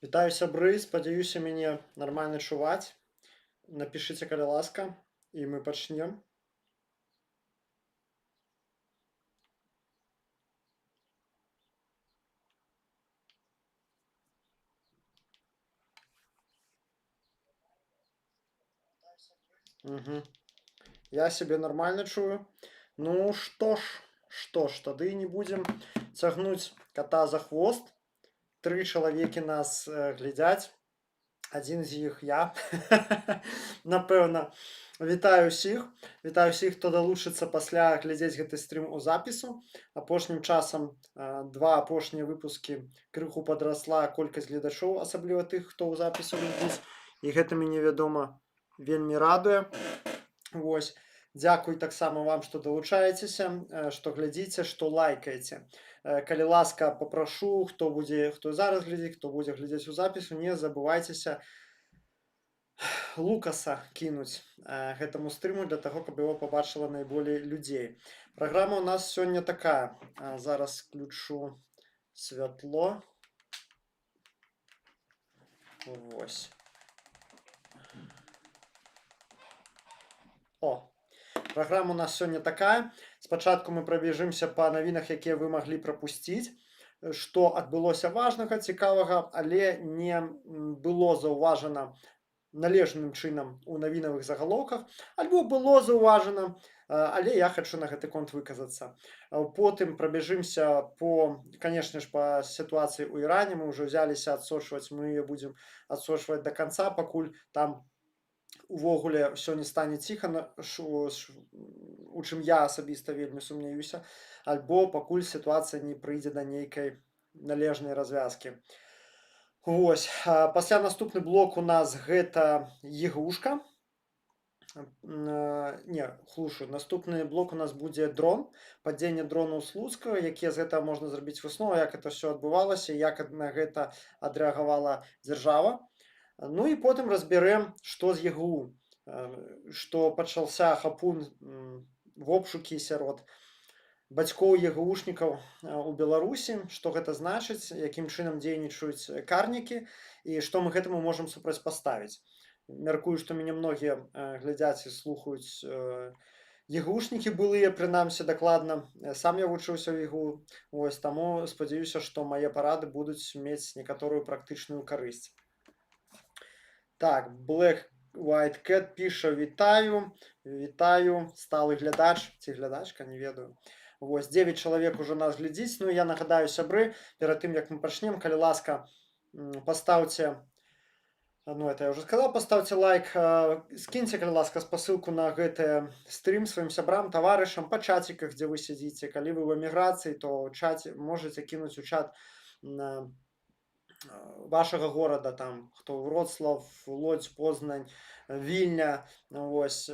Вітаю сябры, спадзяюся, мяне нармальна чуваць. Напішыце, калі ласка, і мы пачнем. Угу. Я сябе нармальна чую. Ну што ж, тады не будзем цягнуць ката за хвост. 3 чалавекі нас глядзяць. Адзін з іх я. Напэўна. Вітаю ўсіх, хто далучыцца пасля глядзець гэты стрым у запісу. Апошнім часам 2 апошнія выпускі крыху падрасла колькасць гледачоў, асабліва тых, хто ў запісу глядзіць. І гэта мяне, вядома, вельмі радуе. Вось. Дзякуй таксама вам, што далучаецеся, што глядзіце, што лайкаеце. Калі ласка, папрашу, хто зараз глядзіць, хто будзе глядзець у запісу, не забывайцеся Лукаса кінуць гэтаму стрыму для таго, каб яго пабачыла найболей людзей. Праграма ў нас сёння такая. Зараз включу святло. Вось. Праграма у нас сёння такая. Спачатку мы прабежымся па навінах, якія вы маглі прапусціць, што адбылося важнага, цікавага, але не было заўважана належным чынам у навінавых загалоўках, альбо было заўважана, але я хачу на гэты конт выказацца. Потым прабежымся канешне ж, па сітуацыі ў Іране. Мы ўжо ўзяліся адсочваць, мы яе будзем адсочваць да канца, пакуль там увогуле ўсё не стане ціха, у чым я асабіста вельмі сумняюся, альбо пакуль сітуацыя не прыйдзе да нейкай належнай развязкі. Вось. Пасля наступны блок у нас гэта ігрушка. Наступны блок у нас будзе дрон, падзенне дрону ў Слуцка, якія з гэтага можна зрабіць высновы, як это ўсё адбывалася, як на гэта адрэагавала дзяржава. Ну і потым разбярэм, што з ЕГУ, што пачаўся хапун в обшукі сярод бацькоў ЕГУшнікаў у Беларусі, што гэта значыць, якім чынам дзейнічаюць карнікі і што мы гэтаму можам супрацьпаставіць. Мяркую, што мяне многія глядзяць і слухаюць ЕГУшнікі былыя, прынамсі дакладна. Сам я вучыўся ў ЕГУ, вось, таму спадзяюся, што мае парады будуць мець некаторую практычную карысць. Так, Black White Cat піша: вітаю, сталы глядач, ці глядачка, не ведаю. Вось, 9 чалавек ужо нас глядзіць. Ну, я нагадаю, сябры, перад тым, як мы пачнем, калі ласка, пастаўце, это я ўжо сказаў, пастаўце лайк, скіньце, калі ласка, спасылку на гэты стрым сваім сябрам, таварышам, па чаціках, дзе вы сядзіце. Калі вы ў эміграцыі, то можаце кінуць у чат вашага горада, там, хто Вроцлав, Лодзь, Познань, Вільня, вось.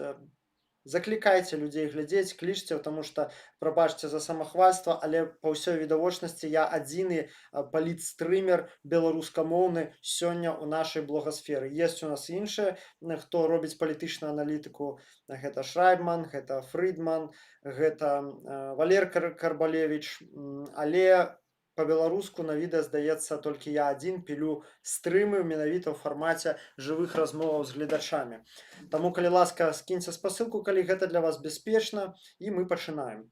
Заклікайце людзей глядзець, клічце, потому што, прабачце за самахвальства, але па ўсёй відавочнасці я адзіны палітстрымер беларускамоўны сёння ў нашай блогасферы. Ёсць у нас іншыя, хто робіць палітычную аналітыку. Гэта Шрайбман, гэта Фрыдман, гэта Валер Карбалевіч, але па-беларуску на відэа, здаецца, толькі я адзін пілю стрымы менавіта ў фармаце жывых размоваў з гледачамі. Таму, калі ласка, скіньце спасылку, калі гэта для вас бяспечна, і мы пачынаем.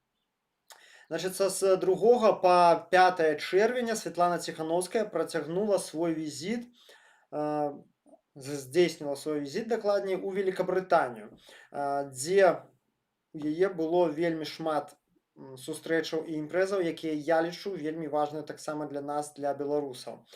Значыць, з 2 па 5 чэрвеня Святлана Ціхановская працягнула свой візіт, здзейснила свой візіт, дакладней, у Великабрытанію, дзе у яе было вельмі шмат сустрэчаў і імпрэзаў, якія я лічу вельмі важныя таксама для нас, для беларусаў.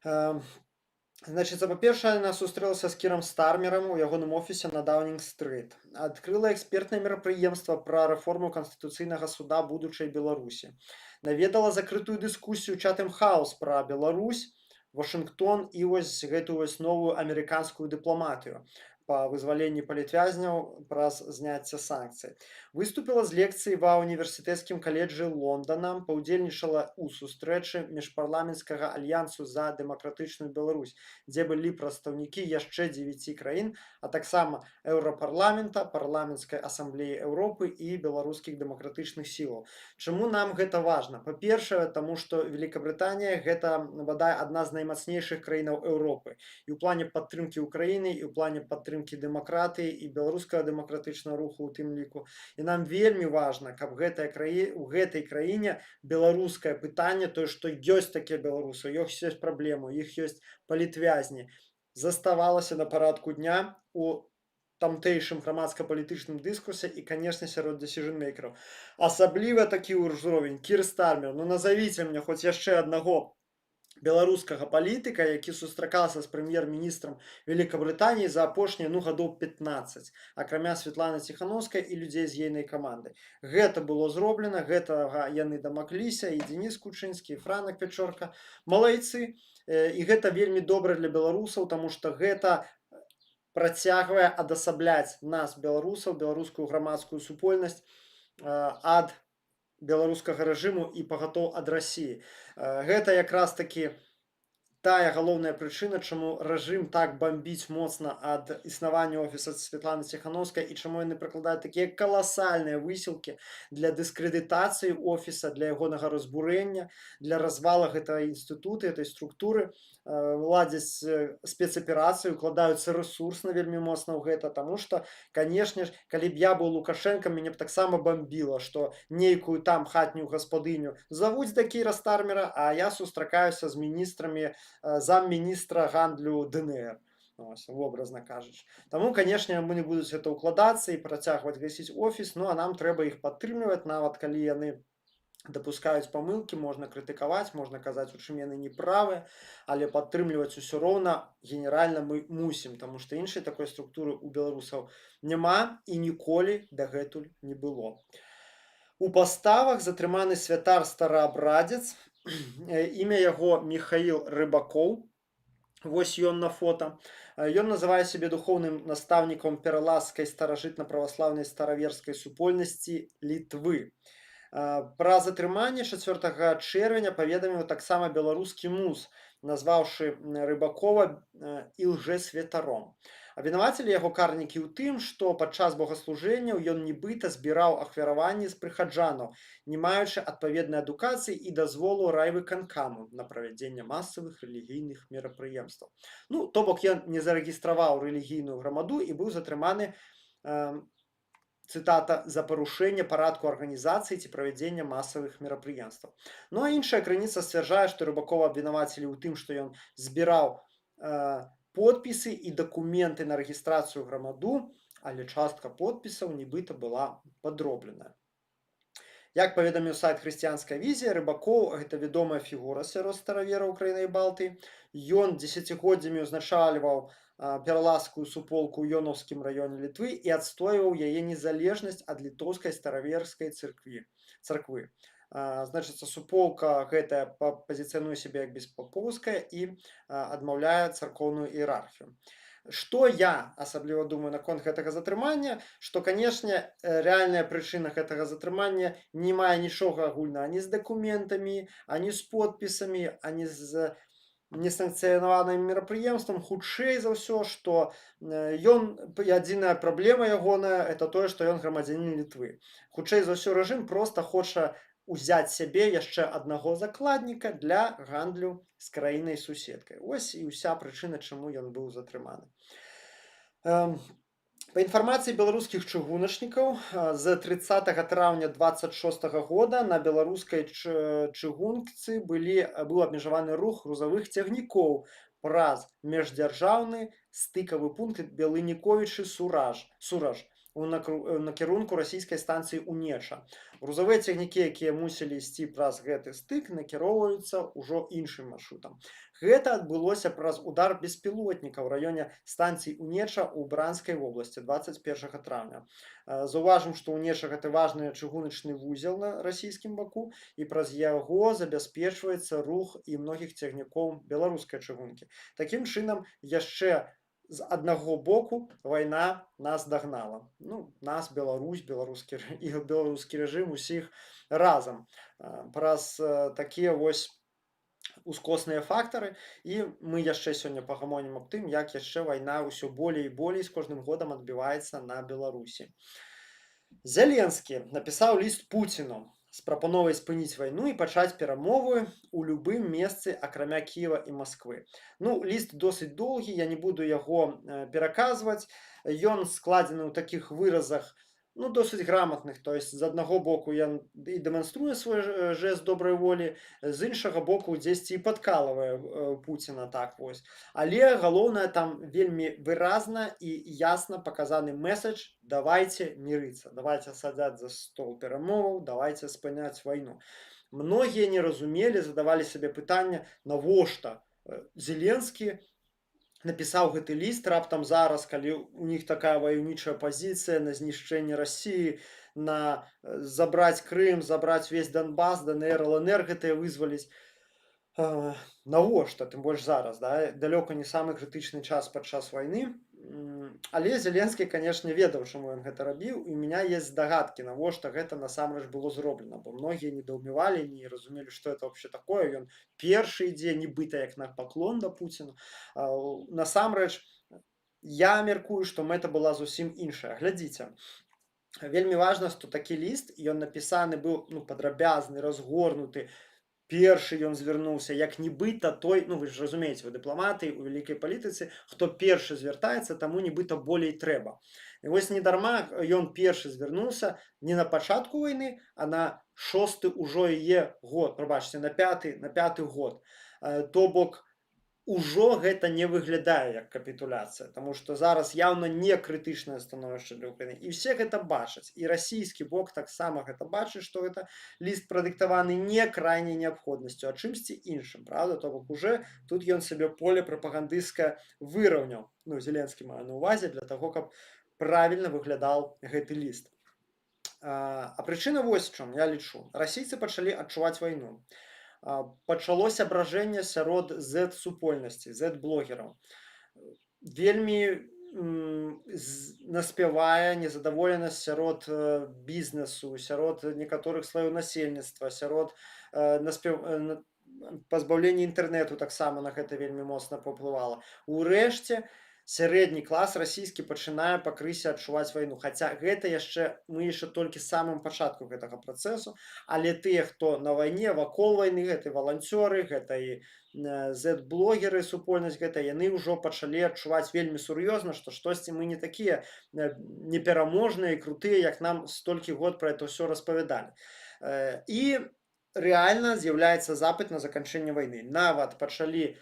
Значыць, па-першае, яна сустрэлася з Кірам Стармерам у ягоным офісе на Даўнінг-стрыт. Адкрыла экспертнае мерапрыемства пра рэформу Канстытуцыйнага суда будучай Беларусі. Наведала закрытую дыскусію Chatham House пра Беларусь, Вашынгтон і вось гэтую новую амерыканскую дыпламатыю. па вызваленні палітвязняў праз зняцце санкцый. Выступіла з лекцыяй ва ўніверсітэцкім каледжы Лондана, паўдзельнічала ў сустрэчы міжпарламенцкага альянсу за дэмакратычную Беларусь, дзе былі прадстаўнікі яшчэ 9 краін, а таксама Еўрапарламента, парламенцкай асамблеі Еўропы і беларускіх дэмакратычных сілаў. Чаму нам гэта важна? Па-першае, таму што Великабрытанія гэта бадай адна з наймацнейшых краінаў Еўропы і ў плане падтрымкі Украіны, і ў плане падтрымкі дэмакратыі і беларускага дэмакратычнага руху у тым ліку. І нам вельмі важна, каб у гэтай краіне беларускае пытанне, тое, што ёсць такія беларусы, ёсць праблемы, іх ёсць палітвязні, заставалася на парадку дня у тамтэйшым грамадска-палітычным дыскурсе і, канешне, сярод decision-мейкераў. Асабліва такі ўзровень Кір Стармер. Ну, назовіце мне хоць яшчэ аднаго беларускага палітыка, які сустракаўся з прэм'ер-міністрам Великабрытаніі за апошнія гадоў 15, акрамя Светланы Ціхановскай і людзей з ейнай камандай. Гэта было зроблена, гэтага яны дамагліся, і Дзеніс Кучынскі, і Франак Пячорка. Малайцы, і гэта вельмі добра для беларусаў, таму што гэта працягвае адасабляць нас, беларусаў, беларускую грамадскую супольнасць ад беларускага рэжыму і пагатоў ад Расіі. Гэта якраз такі тая галоўная прычына, чаму рэжым так бомбіць моцна ад існавання офіса Светланы Ціхановскай і чаму яны прыкладаюць такія каласальныя высілкі для дыскрэдытацыі офіса, для ягонага разбурэння, для развала гэтай інстытута, гэтай структуры, ладзяць спецаперацыю, укладаюцца рэсурсна вельмі моцна ў гэта, таму што, канешне ж, калі б я быў Лукашэнкам, мяне б таксама бомбіла, што нейкую там хатнюю гаспадыню завуць да Кіра Стармера, а я сустракаюся з міністрамі, замміністра гандлю ДНР, вобразна кажучы. Таму, канешне, яны будуць гэта ўкладацца і працягваць гасіць офіс, ну а нам трэба іх падтрымліваць, нават калі яны дапускаюць памылкі, можна крытыкаваць, можна казаць, у чым яны неправы, але падтрымліваць усё роўна генеральна мы мусім, таму што іншай такой структуры ў беларусаў няма і ніколі дагэтуль не было. У паставах затрыманы святар-стараабрадзец, імя яго Міхаіл Рыбакоў, вось ён на фота. Ён называе сябе духоўным настаўнікам пералазскай старажытна-праваслаўнай стараверскай супольнасці Літвы. Пра затрыманне 4 чэрвеня паведаміў таксама беларускі МУЗ, назваўшы Рыбакова ілжэсвятаром. Абвінавацілі яго карнікі ў тым, што падчас богаслужэнняў ён нібыта збіраў ахвяраванні з прыхаджанаў, не маючы адпаведнай адукацыі і дазволу райвыканкаму на правядзенне масавых рэлігійных мерапрыемстваў. Ну, то бок ён не зарэгістраваў рэлігійную грамаду і быў затрыманы, цытата, за парушэнне парадку арганізацыі ці правядзення масавых мерапрыемстваў. Ну а іншая крыніца сцвярджае, што Рыбакова абвінавацілі ў тым, што ён збіраў подпісы і дакументы на рэгістрацыю грамаду, але частка подпісаў нібыта была падробленая. Як паведаміў сайт «Хрысціянская візія», Рыбакоў – гэта вядомая фігура сярод старавераў краіны і Балтыі. Ён дзесяцігоддзямі ўзначальваў пералазскую суполку ў Ёнаўскім раёне Літвы і адстойваў яе незалежнасць ад літоўскай стараверскай царквы. Значыцца, суполка гэтая пазіцыянуе сябе як беспапоўская і адмаўляе царкоўную іерархію. Што я асабліва думаю наконт гэтага затрымання, што, канешне, рэальная прычына гэтага затрымання не мае нічога агульнага ані з дакументамі, ані з подпісамі, ані з несанкцыянаваным мерапрыемствам. Хутчэй за ўсё, што адзіная праблема ягоная – это тое, што ён грамадзянін Літвы. Хутчэй за ўсё, рэжым проста хоча узяць сябе яшчэ аднаго закладніка для гандлю з краінай-суседкай. Вось і ўся прычына, чаму ён быў затрыманы. Па інфармацыі беларускіх чыгуначнікаў, з 30 траўня 26 года на беларускай чыгунцы быў абмежаваны рух грузавых цягнікоў праз міждзяржаўны стыкавы пункт Белыніковічы-Сураж у накірунку расійскай станцыі Унеча. Грузавыя цягнікі, якія мусілі ісці праз гэты стык, накіроўваюцца ўжо іншым маршрутам. Гэта адбылося праз удар беспілотніка ў раёне станцыі Унеча ў Бранскай вобласці 21 траўня. Заўважым, што Унеча – гэта важны чыгуначны вузел на расійскім баку, і праз яго забяспечваецца рух і многіх цягнікоў беларускай чыгункі. Такім чынам, яшчэ з аднаго боку вайна нас дагнала. Ну, нас, Беларусь, і беларускі рэжым усіх разам праз такія вось ускосныя фактары, і мы яшчэ сёння пагамонім аб тым, як яшчэ вайна ўсё болей і болей з кожным годам адбіваецца на Беларусі. Зеленскі напісаў ліст Пуціну з прапановай спыніць вайну і пачаць перамовы ў любым месцы, акрамя Кіева і Масквы. Ну, ліст досыць доўгі, я не буду яго пераказваць. Ён складзены ў такіх выразах, ну, досыць грамотных. То есть з аднаго боку ён і дэманструе свой жэст добрай волі, з іншага боку дзесьці і падкалывае Пуціна так вось. Але галоўнае, там вельмі выразна і ясна паказаны месседж: давайте мирыцца, давайте садзяць за стол перамоваў, давайте спыняць вайну. Многія не разумелі, задавалі сабе пытанне, навошта Зеленскі напісаў гэты ліст раптам зараз, калі у них такая ваюнічая пазіцыя на знішчэнне Расіі, на забраць Крым, забраць весь Донбас, ДНР, ЛНР гэтыя вызваліць. Навошта, тым больш зараз, да? Далёка не самы крытычны час падчас вайны. Але Зеленскі, канешне, ведаў, чаму ён гэта рабіў, і у меня есть здагадкі, навошта гэта насамрэч было зроблена, бо многія недоумевалі, не разумелі, што это вообще такое. Ён першы ідзе, нібыта як на паклон да Пуціну. Насамрэч, я мяркую, што мэта была зусім іншая. Глядзіце, вельмі важна, што такі ліст, ён напісаны быў, ну, падрабязны, разгорнуты. Першы ён звярнуўся, як нібыта той, ну, вы ж разумееце, вы дыпламаты у вялікай палітыцы, хто першы звяртаецца, таму нібыта болей трэба. І вось недарма ён першы звярнуўся не на пачатку вайны, а на 6-й ужо яе год, прабачце, на 5-й год. То бок, ужо гэта не выглядае як капітуляцыя, таму што зараз яўна не крытычнае становішча для Украіны. І все гэта бачаць. І расійскі бок таксама гэта бачыць, што гэта ліст прадыктаваны не крайняй неабходнасцю, а чымсьці іншым, правда? То бок уже тут ён сабе поле прапагандысцкае выраўняў. Ну, Зеленскі мае на ўвазе для таго, каб правільна выглядаў гэты ліст. А прычына вось чым, я лічу. Расійцы пачалі адчуваць вайну. Пачалося абражэнне сярод Z-супольнасці, Z-блогераў. Вельмі наспявае незадаволенасць сярод бізнесу, сярод некаторых слояў насельніцтва, сярод пазбаўлення інтэрнэту таксама на гэта вельмі моцна паўплывала. Урэшце, сярэдні клас расійскі пачынае пакрысе адчуваць вайну. Хаця гэта мы яшчэ толькі самым пачатку гэтага працэсу, але тыя, хто на вайне, вакол вайны, гэта валанцёры, гэта і Z-блогеры, супольнасць гэта, яны ўжо пачалі адчуваць вельмі сур'ёзна, што штосьці мы не такія непераможныя і крутыя, як нам столькі год пра это ўсё распавядалі. І рэальна з'яўляецца запыт на заканчэнне вайны. Нават пачалі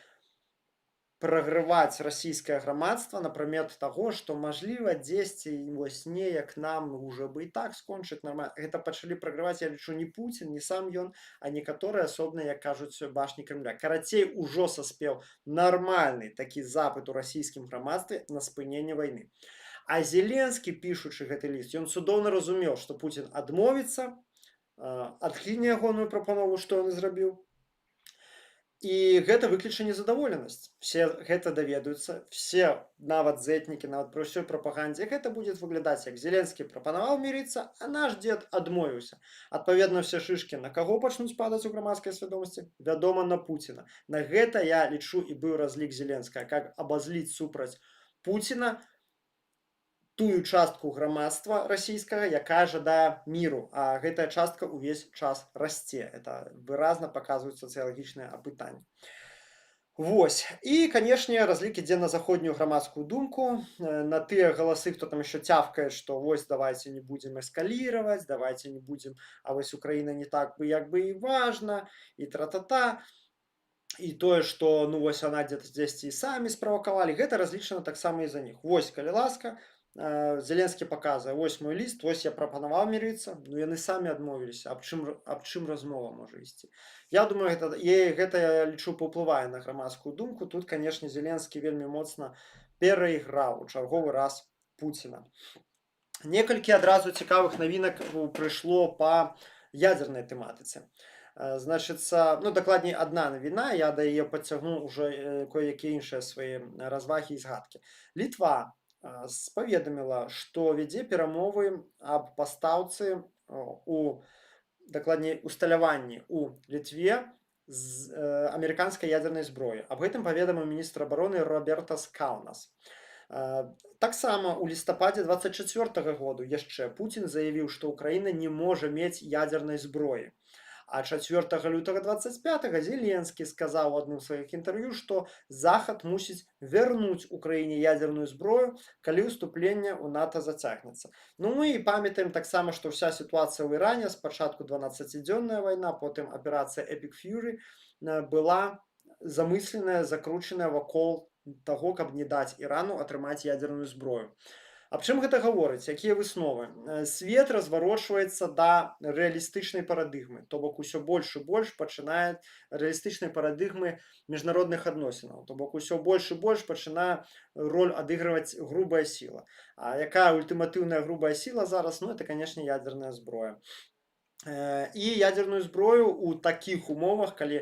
праграваць расійскае грамадства на прамет таго, што, мажліва, дзесьці вось неяк нам уже бы і так скончыць нармальна. Гэта пачалі праграваць, я лічу, не Пуцін, не сам ён, а некаторыя асобныя, як кажуць, башні Кремля. Карацей, ужо саспеў нармальны такі запыт у расійскім грамадстве на спыненне вайны. А Зеленскі, пішучы гэты ліст, ён цудоўна разумеў, што Пуцін адмовіцца, адхіне ягоную прапанову, што ён і зрабіў. І гэта выкліча незадаволенасць. Все гэта даведаюцца, все, нават зэтнікі, нават пры ўсёй прапагандзе, гэта будзе выглядаць, як Зеленскі прапанаваў мірыцца, а наш дзед адмовіўся. Адпаведна, все шышкі на каго пачнуць падаць у грамадскай свядомасці? Вядома, на Пуціна. На гэта, я лічу, і быў разлік Зеленскага, как абазліць супраць Пуціна тую частку грамадства расійскага, якая жадае міру, а гэтая частка ўвесь час расце. Это выразна паказваюць сацыялагічныя апытанні. Вось. І, канешне, разлік ідзе на заходнюю грамадскую думку, на тыя галасы, хто там яшчэ цявкае, што вось давайте не будзем эскаліраваць, давайте не будзем, а вось Украіна не так бы як бы і важна, і тра-та-та. І тое, што, ну, вось она дзесьці і самі справакавалі, гэта разлічана таксама і за них. Вось, калі ласка, Зеленскі паказвае, вось мой ліст, вось я прапанаваў мірыцца, ну яны самі адмовіліся, аб чым размова можа ісці. Я думаю, гэта, я лічу, паўплывае на грамадскую думку. Тут, канешне, Зеленскі вельмі моцна перайграў у чарговы раз Пуціна. Некалькі адразу цікавых навінак прыйшло па ядзернай тэматыцы. Значыцца, ну, дакладней, адна навіна, я да яе падцягну ўжо кое-якія іншыя свае развагі і згадкі. Літва паведаміла, што вядзе перамовы аб пастаўцы у дакладней усталяванні ў Літве з амерыканскай ядзернай зброі. Аб гэтым паведаміў міністр абароны Робертас Каунас. Таксама ў лістападзе 24 году яшчэ Пуцін заявіў, што Ўкраіна не можа мець ядзернай зброі. А 4 лютага 25 Зеленскі сказаў у адным з сваіх інтэрв'ю, што Захад мусіць вярнуць Украіне ядзерную зброю, калі ўступленне ў НАТО зацягнецца. Ну мы і памятаем таксама, што ўся сітуацыя ў Іране, спачатку 12-дзённая вайна, потым аперацыя Epic Fury была замысленая, закручаная вакол таго, каб не даць Ірану атрымаць ядзерную зброю. Аб чым гэта гаворыць? Якія высновы? Свет разварочваецца да рэалістычнай парадыгмы, то бок усё больш і больш пачынае рэалістычнай парадыгмы міжнародных адносінаў, то бок усё больш і больш пачынае роль адыгрываць грубая сіла. А якая ультыматыўная грубая сіла зараз? Ну, это, канешне, ядзерная зброя. І ядзерную зброю ў такіх умовах, калі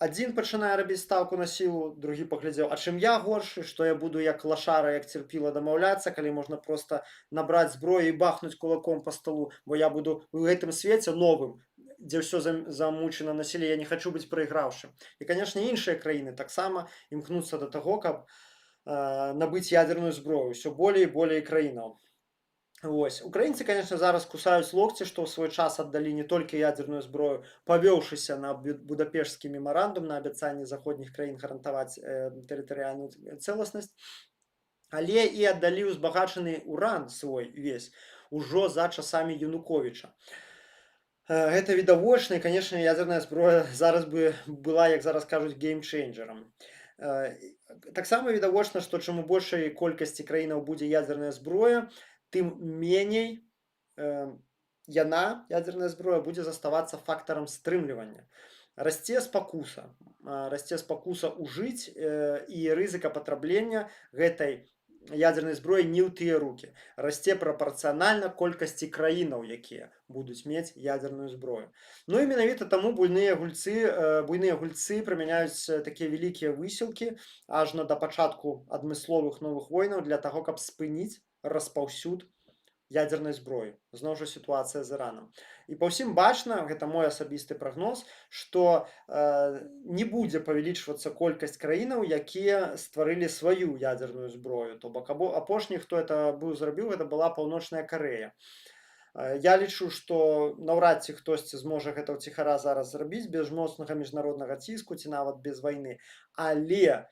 адзін пачынае рабіць стаўку на сілу, другі паглядзеў, а чым я горшы, што я буду як лашара, як церпіла дамаўляцца, калі можна проста набраць зброю і бахнуць кулаком па сталу, бо я буду ў гэтым свеце новым, дзе ўсё замучана на сіле, я не хачу быць прайграўшым. І, канешне, іншыя краіны таксама імкнуцца да таго, каб набыць ядерную зброю, ўсё болей і болей краінаў. Вось. Украінцы, конечно, зараз кусаюць локці, што ў свой час аддалі не толькі ядерную зброю, павёўшыся на будапешскі мемарандум, на абяцанне заходніх краін гарантаваць тэрытарыяльную цэласнасць, але і аддалі ўзбагачаны уран свой увесь ужо за часамі Януковіча. Гэта відавочна, і, конечно, ядерная зброя зараз бы была, як зараз кажуць, геймчейнджерам. Таксама відавочна, што чым у большай колькасці краінаў будзе ядерная зброя, тым меней яна, ядерная зброя, будзе заставацца фактарам стрымлівання. Расце спакуса ўжыць і рызыка патраблення гэтай ядернай зброі не ў тыя рукі. Расце прапарцыянальна колькасці краінаў, якія будуць мець ядерную зброю. Ну і менавіта таму буйныя гульцы прымяняюць такія вялікія высілкі ажно да пачатку адмысловых новых войнаў для таго, каб спыніць распаўсюд ядерной зброі. Зноў жа сітуацыя з Іранам. І па ўсім бачна, гэта мой асабісты прагноз, што не будзе павялічвацца колькасць краінаў, якія стварылі сваю ядерную зброю. То бок апошні, хто это зрабіў, гэта была Паўночная Карэя. Я лічу, што наўрад ці хтосьці зможа гэта ўціхара зараз зрабіць без моцнага міжнароднага ціску ці нават без вайны. Але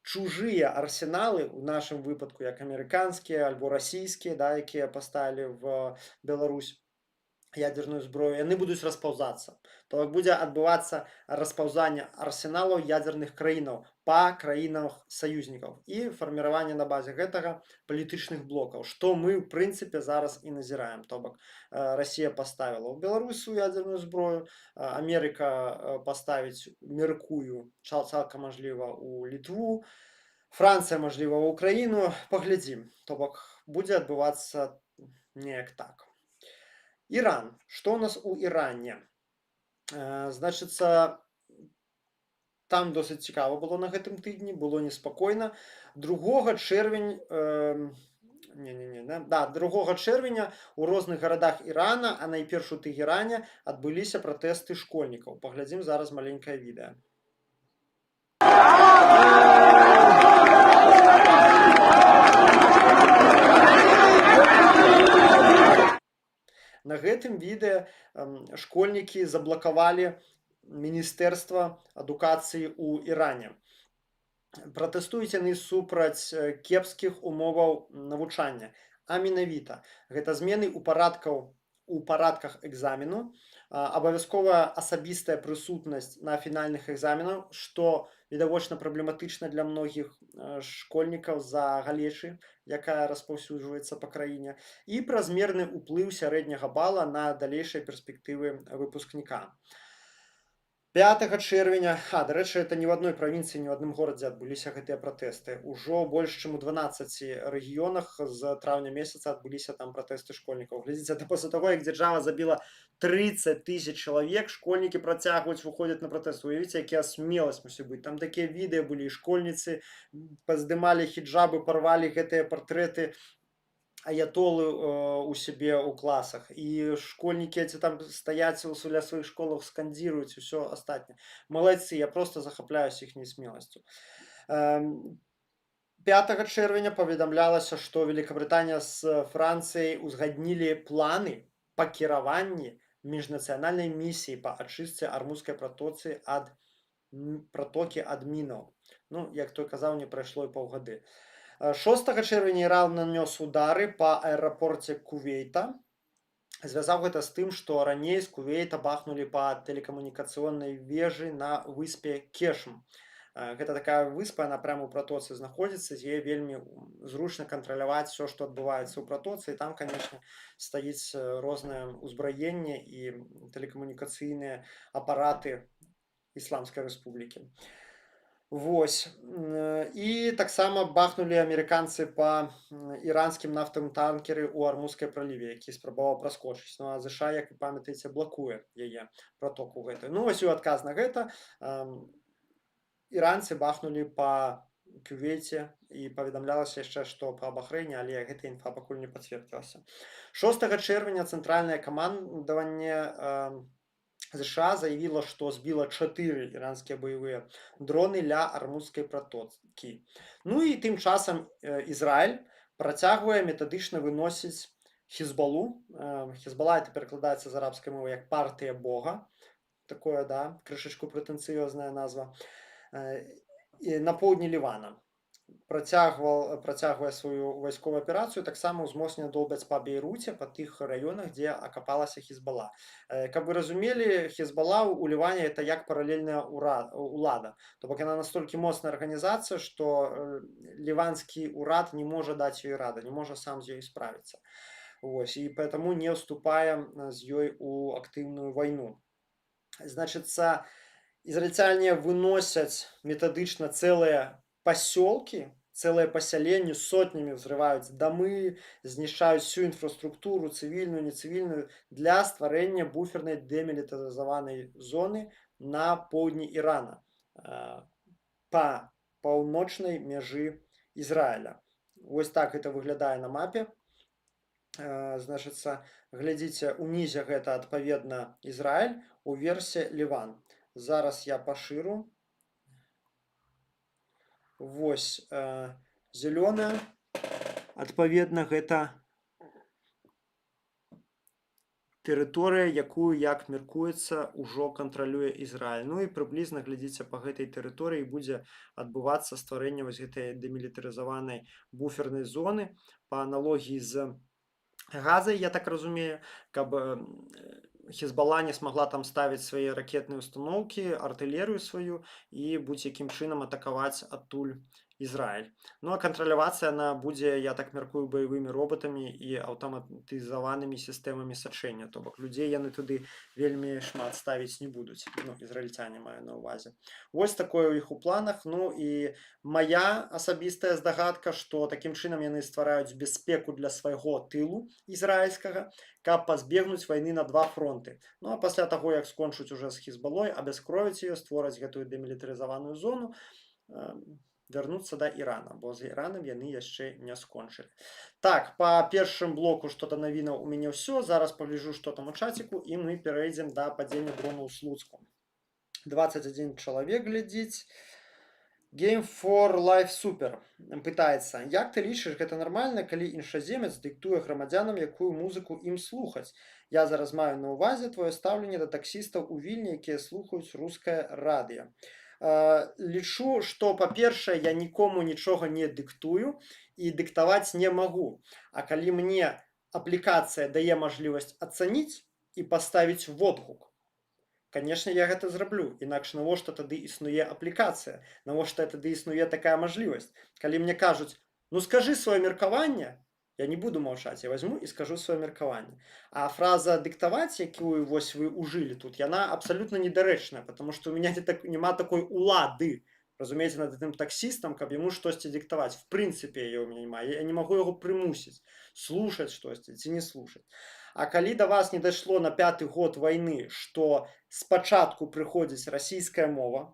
чужыя арсеналы, у нашым выпадку, як амерыканскія альбо расійскія, да, якія паставілі в Беларусь ядерную зброю, яны будуць распаўзацца. То будзе адбывацца распаўзанне арсеналаў ядерных краінаў па краінах саюзнікаў і фарміраванне на базе гэтага палітычных блокаў, што мы, ў прынцыпе, зараз і назіраем. То бок Расія паставіла ў Беларусу ядерную зброю, Амерыка паставіць, меркую, цалкам мажліва, у Літву, Францыя, мажліва, ў Украіну, паглядзім. То бок будзе адбывацца неяк так. Іран. Што ў нас у Іране? Значыцца, там досыць цікава было на гэтым тыдні, было неспакойна. 2 чэрвеня у розных гарадах Ірана, а найперш у Тэгеране, адбыліся пратэсты школьнікаў. Паглядзім зараз маленькае відэа. На гэтым відэа школьнікі заблакавалі Міністэрства адукацыі ў Іране. Пратэстуюць яны супраць кепскіх умоваў навучання. А менавіта, гэта змены ў парадках экзамену, абавязковая асабістая прысутнасць на фінальных экзаменах, што відавочна праблематычна для многіх школьнікаў з-за галечы, якая распаўсюджваецца па краіне, і празмерны ўплыў сярэдняга бала на далейшыя перспектывы выпускніка. 5 чэрвеня, дарэчы, это не ў адной правінцыі, не ў адным горадзе адбыліся гэтыя пратэсты. Ужо больш чым у 12 рэгіёнах з траўня месяца адбыліся там пратэсты школьнікаў. Глядзіце, это пасля таго, як дзяржава забіла 30 тысяч чалавек, школьнікі працягваюць выходзіць на пратэст. Уявіце, якая смеласць мусіць быць. Там такія відэа былі, школьніцы паздымалі хіджабы, парвалі гэтыя партрэты аятолы у сябе ў класах, і школьнікі эти там стаяць ля сваіх школах, скандзіруюць усё астатняе. Малайцы, я просто захапляюсь іхняй смеласцю. 5 чэрвеня паведамлялася, што Великабрытанія з Францыяй узгаднілі планы па кіраванні міжнацыянальнай місіі па ачыстцы армузскай пратокі ад мінаў. Ну, як той казаў, не прайшло і паўгады. 6 чэрвеня Іран нанёс удары па аэрапорце Кувейта. Звязаў гэта з тым, што раней з Кувейта бахнулі па тэлекамунікацыйнай вежы на выспе Кешм. Гэта такая выспа, яна прямо ў пратоцы знаходзіцца, з яе вельмі зручна кантраляваць все, што адбываецца ў пратоцы, і там, канешне, стаіць рознае ўзбраенне і тэлекамунікацыйныя апараты Ісламскай Рэспублікі. Вось. І таксама бахнулі амерыканцы па іранскім нафтавым танкеры ў Армузскай праліве, які спрабаваў праскочыць. Ну, а ЗША, як вы памятаеце, блакуе яе пратоку гэтую. Ну, вось у адказ на гэта іранцы бахнулі па Кювейце, і паведамлялася яшчэ, што па Бахрэйне, але гэта інфа пакуль не пацвердзілася. 6 чэрвеня цэнтральнае камандаванне ЗША заявіла, што збіла 4 іранскія баявыя дроны ля Армузскай пратокі. Ну і тым часам Ізраіль працягвае метадычна выносіць Хізбалу. Хізбала это перакладаецца з арабскай мовы як партыя Бога. Такое, да, крышачку прэтэнцыёзная назва. На поўдні Лівана. Працягвае сваю вайсковую аперацыю, таксама ўзмоцнена долбяць па Бейруце, па тых раёнах, дзе акапалася Хізбала. Каб вы разумелі, Хізбала у Ліване это як паралельная ўлада. То бок яна настолькі моцная арганізацыя, што ліванскі ўрад не можа даць ёй рады, не можа сам з ёй справіцца. Вось, і поэтому не ўступае з ёй у актыўную вайну. Значыцца, израильтяне выносят методично целые поселки, целые поселения, сотнями взрывают домы, знішчаюць всю инфраструктуру, цивильную, нецивильную, для стварэння буферной демилитаризованной зоны на поўдні Ирана, по паўночнай мяжы Израиля. Вот так это выглядае на мапе. Значыцца, глядзіце, унізе гэта адпаведна Израиль, уверсе Ливан. Зараз я пашыру. Вось зелёная. Адпаведна, гэта тэрыторыя, якую, як мяркуецца, ужо кантралюе Ізраіль. Ну і прыблізна, глядзіце, па гэтай тэрыторыі будзе адбывацца стварэнне вось гэтай дэмілітарызаванай буфернай зоны па аналогіі з Газай, я так разумею, каб Хізбала не смогла там ставіць свае ракетныя установкі, артылерыю сваю і будь-якім чынам атакаваць адтуль Ізраіль. Ну а кантралявацца яна будзе, я так мяркую, баявымі роботамі і аўтаматызаванымі сістэмамі сачэння. То бок людзей яны туды вельмі шмат ставіць не будуць. Ну, ізраільцяне маю на ўвазе. Вось такое ў іх у планах. Ну і моя асабістая здагадка, што такім чынам яны ствараюць бяспеку для свайго тылу ізраільскага, каб пазбегнуць вайны на два фронты. Ну а пасля таго, як скончуць уже з Хізбалой, абяскровіць ее, створаць гэтую дэмілітарызаваную зону, вярнуцца да Ірана, бо з Іранам яны яшчэ не скончылі. Так, па першым блоку што-то навінаў у мяне ўсё. Зараз пагляджу, што там у чаціку, і мы перайдзем да падзення дрону ў Слуцку. 21 чалавек глядзіць. Game for Life Super пытаецца: як ты лічыш, гэта нармальна, калі іншаземец дыктуе грамадзянам, якую музыку ім слухаць? Я зараз маю на ўвазе твоё стаўленне да таксістаў у Вільні, якія слухаюць рускае радыё. Лічу, што, па-першае, я нікому нічога не дыктую і дыктаваць не магу. А калі мне аплікацыя дае мажлівасць ацаніць і паставіць водгук, конечно, я гэта зраблю. Інакш навошта тады існуе аплікацыя? Навошта тады існуе такая мажлівасць? Калі мне кажуць: ну скажы сваё меркаванне, я не буду маўчаць, я возьму і скажу сваё меркаванне. А фраза дыктаваць, якую вось вы ўжылі тут, яна абсалютна недарэчная, потому што у меня няма такой улады, разумееце, над гэтым таксістам, каб яму штосьці дыктаваць. В прынцыпе, яе ў мяне няма. Я не магу яго прымусіць слушаць штосьці ці не слушаць. А калі до вас не дайшло на 5-й год войны, што спачатку прыходзіць расійская мова,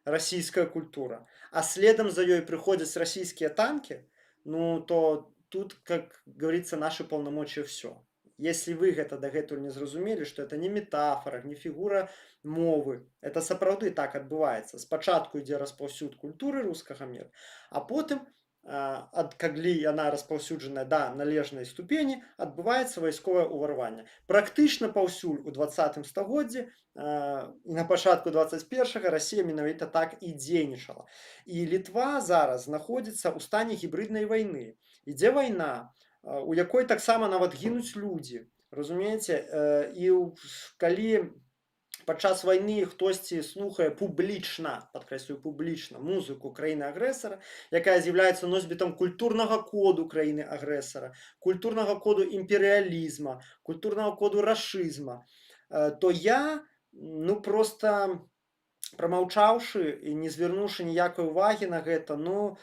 расійская культура, а следом за ёй прыходзяць расійскія танки, ну, то тут, как говорится, наши полномочия все. Если вы гэта дагэтуль не зразумелі, што это не метафора, не фігура мовы, это сапраўды так адбываецца. Спачатку ідзе распаўсюд культуры рускага міру, а потым, калі яна распаўсюджаная да належнай ступені, адбываецца вайсковае ўварванне. Практычна паўсюль у 20 стагоддзі і на пачатку 21-га Расія менавіта так і дзейнічала. І Літва зараз знаходзіцца ў стане гібриднай вайны. Ідзе вайна, у якой таксама нават гінуць людзі, разумееце? І калі падчас вайны хтосьці слухае публічна, падкрэслюю, публічна музыку краіны-агрэсара, якая з'яўляецца носьбітам культурнага коду краіны-агрэсара, культурнага коду імперыялізма, культурнага коду рашызма, то я, ну, просто прамаўчаўшы і не звярнуўшы ніякай увагі на гэта, ну,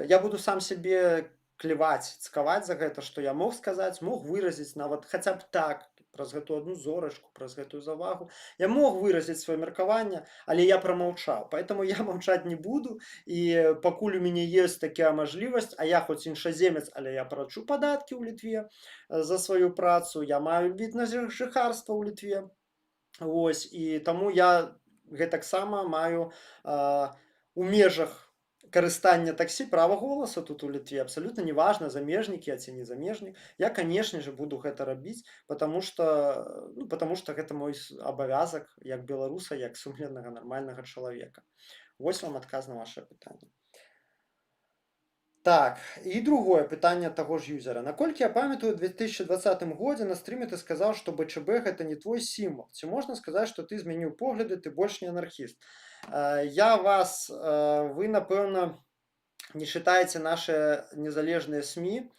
я буду сам сябе клеваць, цкаваць за гэта, што я мог сказаць, мог выразіць нават хаця б так, праз гэтую одну зорачку, праз гэтую завагу. Я мог выразіць сваё меркаванне, але я прамаўчаў. Поэтому я маўчаць не буду, і пакуль у мяне ёсць такая мажлівасць, а я хоць іншаземец, але я плачу падаткі ў Літве за сваю працу, я маю від на жыхарства ў Літве. Вось, і таму я гэтаксама маю у межах карыстання таксі права голаса тут у Літве. Абсолютно неважно, замежнік я ці не замежнік. Я, конечно же, буду гэта рабіць, потому что гэта мой абавязак як беларуса, як сумленнага нармальнага чалавека. Вось вам адказ на ваше пытанне. Так, і другое пытанне таго ж юзера. Наколькі я памятаю, у 2020 годзе на стріме ты сказаў, што БЧБ гэта не твой сімвал. Ці можна сказаць, што ты змяніў погляды, ты больш не анархіст? Вы, напэўна, не читаете наши незалежные СМИ,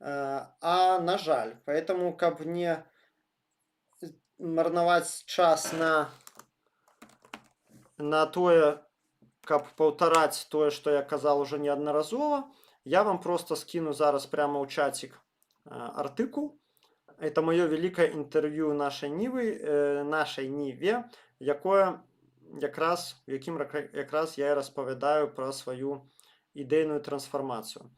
а на жаль. Поэтому, каб не марнаваць час на тое, каб паўтараць тое, што я казал уже неаднаразова, я вам просто скину зараз прямо ў чатик артыкул. Это маё великое інтэрв'ю нашай Ніве, у якім якраз я распавядаю пра сваю ідэйную трансфармацыю.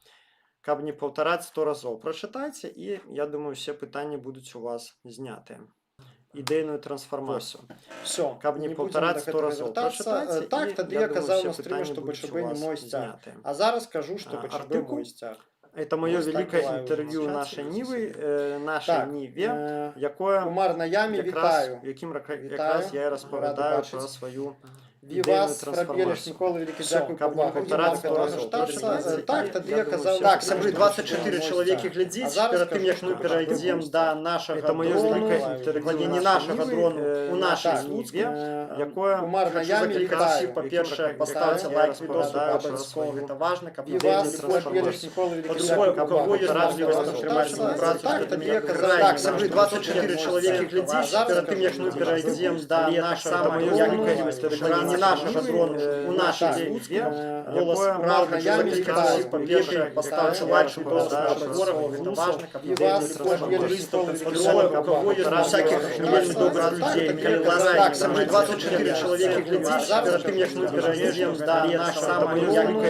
Каб не паўтараць 100 разоў, прачытайце, і я думаю, все пытанні будуць у вас знятыя. Ідэйную трансфармацыю. Все, каб не паўтараць 100 разоў, прачытайце. Так, тады я казаў на стріме, што БЧБ не мой сцяг. А зараз кажу, што БЧБ мой сцяг. Это маё великое інтэрв'ю нашай Ніве, Умар на ямі, вітаю. Якім якраз я распавядаю пра сваю Вас, Фрабелеш, Микола, великий дякую, каб не паўтараць 100 разоў. Так, тады я казаў... Так, сябры, 24 чалавекі глядзіць, перад тым, як мы перайдзем да нашага дрону, не нашага дрону, у нашай Слуцкай, якое... Умар на ямі, вітаю. Па-першае, паставце лайк відосу, абавязкова, гэта важна, каб І вас, Фрабелеш, Микола, великий Па-другое, дякую. у каго ёсць мажлівасць падтрымаць сваю працу, Так, тады я казаў... так, сябры, 24 чалавекі глядзіць, перад тым, як мы перайдзем да нашага дрону, не нашага дрону, у нашай Слуцкай, голас правды, журналістаў, па-першае, паставце лайк відосу, абавязкова, гэта важна, каб І вас, Фрабелеш, Микола, великий дякую. у каго ёсць всяких не вельмі добрых людзей, Так, сябры, 24 чалавекі глядзіць, перад тым, як мы перайдзем да нашага дрону,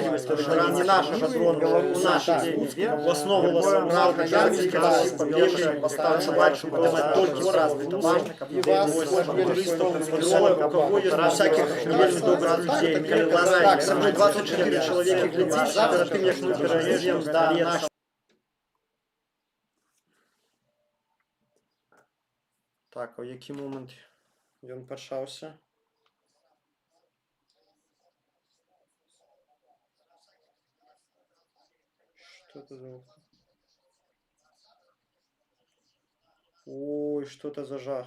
не нашага дрону, у нашай Слуцкай, у аснову правды, журналістаў, па-першае, паставце лайк відосу, толькі раз, гэта важна, каб І вас, Фрабелеш, Микола, великий дякую. у каго ёсць всяких не вельмі добрых людзей, Так, сябры, 24 чалавекі глядзіць, перад тым, як мы перайдзем да нашага. Так, а ў які момант ён пачаўся? Что это за... Ой, что это за жах?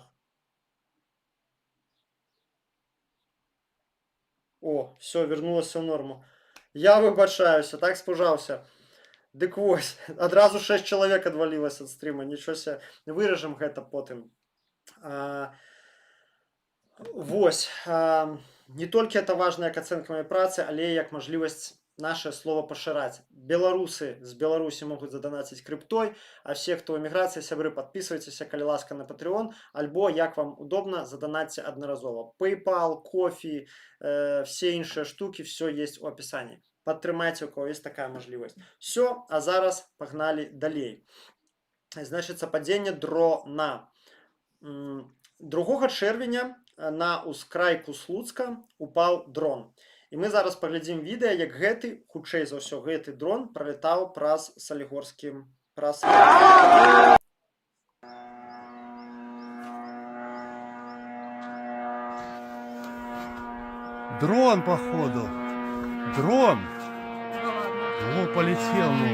О, все, вернулася в норму. Я выбачаюся, так спужаўся. Дык вось, адразу 6 чалавек адвалілася ад стрыма, нічого себе. Выражам гэта потым. Вось, не толькі это важна як ацэнка маёй працы, але як мажлівасць наше слово поширать. Белорусы с Беларуси могут задонатить криптой, а все, кто в эмиграции, сябры, подписывайтесь, калі ласка, на Patreon, альбо, як вам удобно, задонатьте одноразово. PayPal, Кофи, все іншие штуки, все есть у описании. Падтрымайце, у кого есть такая можливость. Все, а зараз погнали далей. Значыцца, падзенне дрона. 2 чэрвеня на ўскрайку Слуцка упаў дрон. І мы зараз паглядзім відэа, як гэты, хутчэй за ўсё, гэты дрон пралетаў праз Салігорскім. Дрон, походу. Дрон. О, полетел, ну.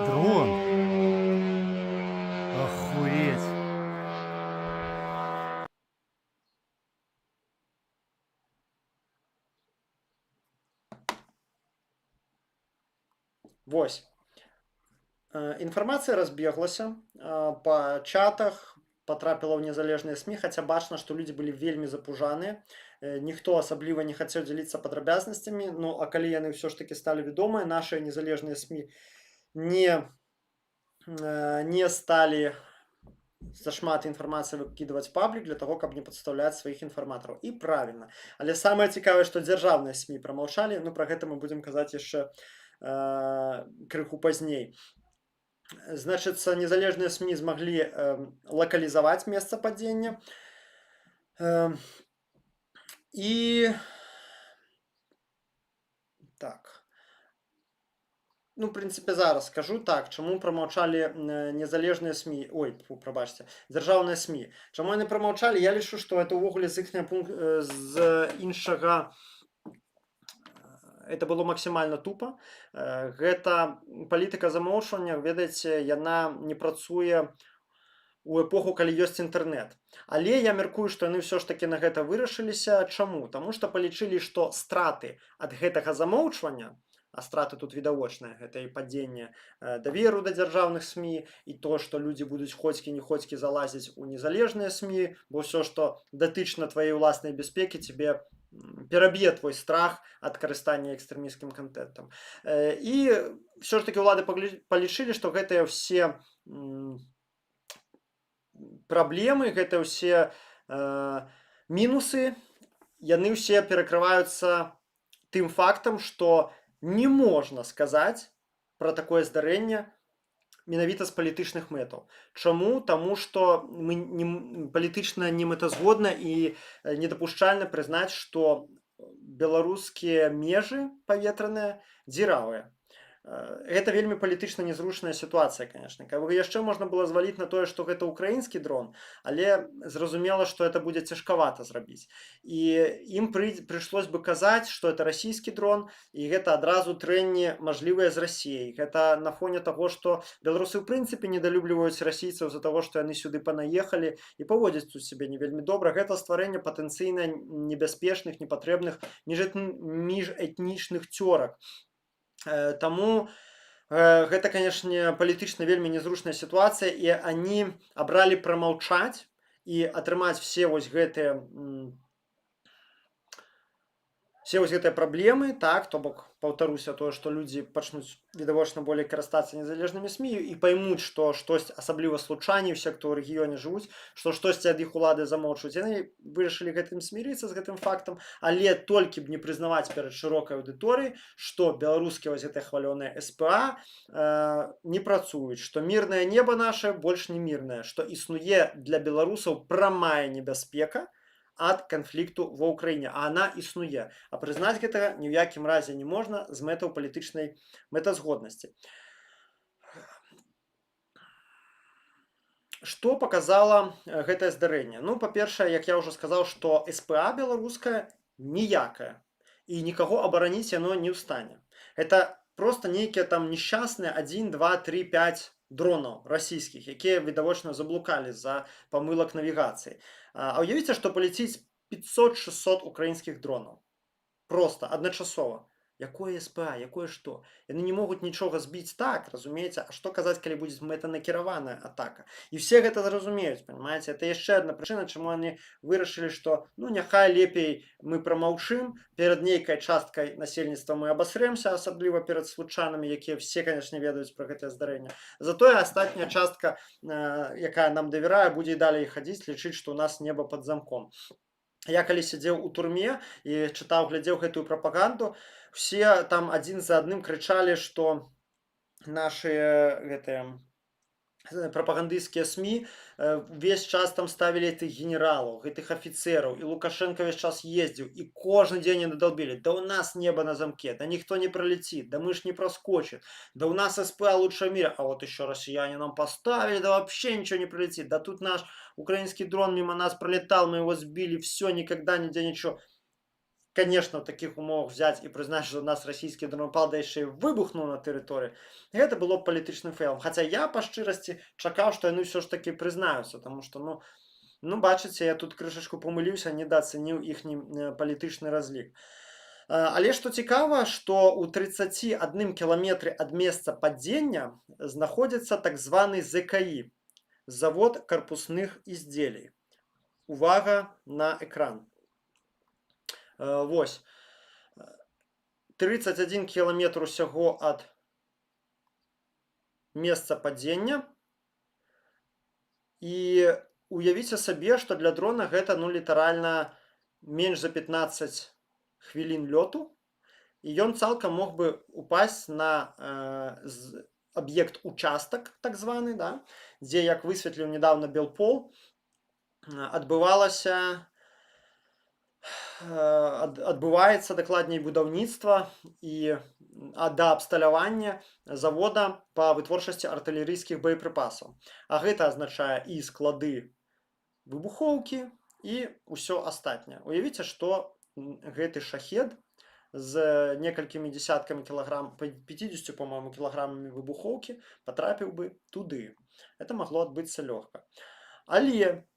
Дрон. Охуеть. Вось. Інфармацыя разбеглася па чатах, потрапіла ў незалежныя СМІ, хаця бачна, што людзі былі вельмі запужаныя. Ніхто асабліва не хацеў дзяліцца падрабязнасцямі, ну а калі яны ўсё ж такі сталі вядомыя, нашыя незалежныя СМІ не сталі зашмат інфармацыі выкідваць паблік для таго, каб не падстаўляць сваіх інфарматараў. І правільна. Але самае цікавае, што дзяржаўныя СМІ прамаўчалі, ну пра гэта мы будзем казаць яшчэ крыху пазней. Значыцца, незалежныя СМІ змаглі лакалізаваць месца падзення. І так. Ну, в прынцыпе, зараз скажу так, чаму прамаўчалі незалежныя СМІ, прабачце, дзяржаўныя СМІ. Чаму яны прамаўчалі? Я лічу, што это ўвогуле з іншага, это было максімальна тупа. Гэта палітыка замоўчвання, ведаеце, яна не працуе у эпоху, калі ёсць інтэрнэт. Але я мяркую, што яны ўсё ж такі на гэта вырашыліся. Чаму? Таму што палічылі, што страты ад гэтага замоўчвання, а страты тут відавочныя, гэта і падзенне даверу да дзяржаўных СМІ, і то, што людзі будуць хоцькі-не-хоцькі залазіць у незалежныя СМІ, бо ўсё, што датычна тваёй уласнай бяспекі, тебе пераб'е твой страх ад карыстання экстрэмісцкім контентам. І ўсё ж такі ўлады палічылі, што гэтыя ўсе праблемы, гэтыя ўсе мінусы, яны ўсе перакрываюцца тым фактам, што не можна сказаць пра такое здарэнне менавіта з палітычных мэтаў. Чаму? Таму што палітычна немэтазгодна і недапушчальна прызнаць, што беларускія межы паветраныя дзіравыя. Гэта вельмі палітычна незручная сітуацыя, конечно. Яшчэ можна было зваліць на тое, што гэта украінскі дрон, але зразумела, што это будзе цяжкавата зрабіць. І ім прыйшлось бы казаць, што это расійскі дрон, і гэта адразу трэнне мажлівае з Расіяй. Гэта на фоне таго, што беларусы ў прынцыпе недалюбліваюць расійцаў з-за таго, што яны сюды панаехалі і паводзяць тут сябе не вельмі добра. Гэта стварэнне патэнцыйна небяспечных, непатрэбных міжэтнічных цёрак. Таму гэта, канешне, палітычна вельмі незручная сітуацыя, і они абралі прамаўчаць і атрымаць все вось гэтыя праблемы, так, то бок, паўтаруся, тое, што людзі пачнуць відавочна болей карыстацца незалежнымі СМІ і поймуць, што штось асабліва случайні, усе, хто ў рэгіёне жывуць, што штосьці ад іх улады замоўчваюць. Яны вырашылі гэтым смірыцца з гэтым фактам, але толькі б не прызнаваць перад шырокай аўдыторыяй, што беларускія вось гэтыя хвалёныя СПА не працуюць, што мірнае неба наше больш не мірнае, што існуе для беларусаў прамая небяспека ад канфлікту ва ўкраіне, а она існуе. А прызнаць гэтага ні ў якім разе не можна з мэтаў палітычнай мэтазгоднасці. Што паказала гэтае здарэнне? Ну, па-першае, як я ўжо сказаў, што СПА беларуская ніякая, і нікаго абараніць яно не ў стане. Гэта проста нейкія там несчасныя 1, 2, 3, 5 дронаў расійскіх, якія відавочна заблукалі з-за памылак навігацыі. А ўявіце, што паляціць 500-600 украінскіх дронаў. Проста, адначасова. Якое СПА, якое што? Яны не могуць нічога збіць так, разумееце, а што казаць, калі будзе мэтанакіраваная атака. І все гэта зразумеюць, понимаете? Это яшчэ адна прычына, чаму яны вырашылі, што ну няхай лепей мы прамаўчым, перад нейкай часткай насельніцтва мы абасрэмся, асабліва перад случанамі, якія все, канешне, ведаюць пра гэтае здарэнне. Затое астатняя частка, якая нам давярае, будзе і далей хадзіць, лічыць, што ў нас неба пад замком. Я калі сядзеў у турме і чытаў, глядзеў гэтую прапаганду, все там адзін за адным крычалі, што нашы гэтыя прапагандысцкія СМі увесь час там ставілі гэтых генералаў, гэтых афіцэраў, і Лукашенко ўвесь час ездзіў, і кожны дзень яны далбілі: да ў нас неба на замке, да ніхто не пролетит, да мы ж не проскочит, да у нас СПА лучше в мире, а вот еще россияне нам поставили, да вообще ничего не пролетит, да тут наш украинский дрон мимо нас пролетал, мы его сбили, все, никогда нигде ничего. Конечно, в таких умовах взять и признать, что у нас российский дрон упал, да еще и выбухнул на территории, это было палітычным фейлом. Хотя я по шчырасці чакаў, што яны все ж таки признаюцца, потому что, ну бачыце, я тут крышачку помыліўся, недаацаніў іхні палітычны разлік. Але што цікава, што ў 31 кіламетры ад месца падзення знаходзіцца так званы ЗКІ, завод карпусных изделий. Увага на экран. Вось. 31 кіламетр усяго ад месца падзення. І уявіце сабе, што для дрона гэта літаральна менш за 15 хвілін лёту, і ён цалкам мог бы упасть на аб'ект участак, так званы, да, дзе, як высветліў недавно Белпол, адбываецца дакладней будаўніцтва і да абсталявання завода па вытворчасці артылерыйскіх боепрыпасаў. А гэта азначае і склады выбухоўкі, і ўсё астатняе. Уявіце, што гэты шахед з некалькімі дзесяткамі кілаграм, 50, по-моему, кілаграмамі выбухоўкі патрапіў бы туды. Это магло адбыцца лёгка. Але